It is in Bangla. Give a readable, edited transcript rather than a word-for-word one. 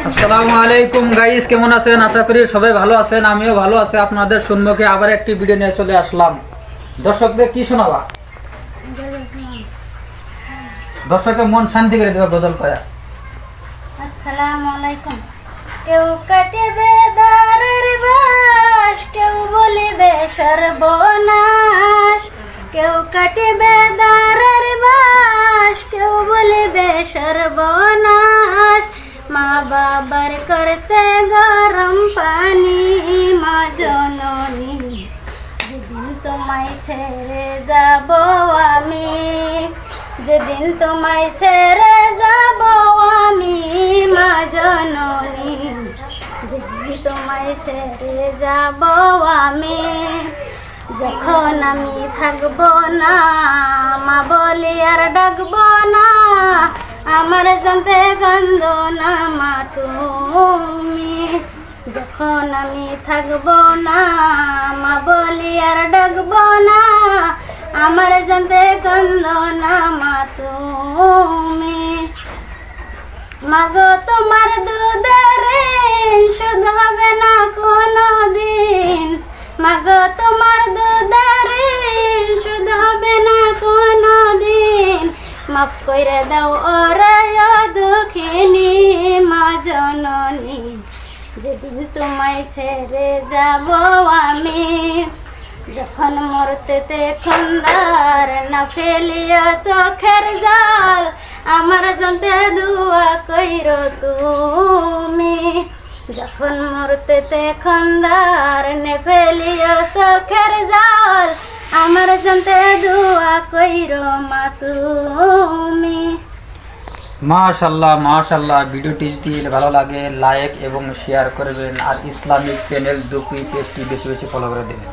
আসসালামু আলাইকুম গাইস, কেমন আছেন? আশা করি সবাই ভালো আছেন, আমিও ভালো আছি। আপনাদের সম্মুখে আবার একটি ভিডিও নিয়ে চলে আসলাম। দর্শকদের কি শোনাবা? দর্শকের মন শান্তি করে দেবা গজল করে। আসসালামু আলাইকুম। কেউ কাটিবে দারের বাস, কেউ বলিবে সর্বনাশ। কেউ কাটিবে দারের বাস, কেউ বলিবে সর্বনাশ। মা বাবার করতে গরম পানি, মা জননী যেদিন তোমায় ছেড়ে যাব আমি, যেদিন তোমায় ছেড়ে যাব আমি, মা জননী যেদিন তোমায় ছেড়ে যাব আমি। যখন আমি থাকবো না, মা বলি আর ডাকবো না, আমার জানতে গন্ধ না মা তুমি। যখন আমি থাকবো না, মা বলি আর ডাকবো না, আমার জানতে গন্ধ না মা তুমি। মাগো তোমার দুধের শোধ হবে না কোনো দিন, মাগো তোমার দুধের শোধ হবে না কোনো দিন। মাফ করে দাও ওরে দুঃখিনী মা জননী, যেদিন তোমায় ছেড়ে যাব আমি। যখন মরতে খন্দার না ফেলিয়া চোখের জাল, আমার জানতে দোয়া কইরো তুমি। যখন মরতে খন্দার নে ফেলিয়া চোখের জাল, আমার জানতে দোয়া কইরো মা তুমি। মাশাআল্লাহ মাশাআল্লাহ। ভিডিওটি যদি ভালো লাগে লাইক এবং শেয়ার করবেন, আর ইসলামিক চ্যানেল দুপি পেজটি বেশি বেশি ফলো করে দেবেন।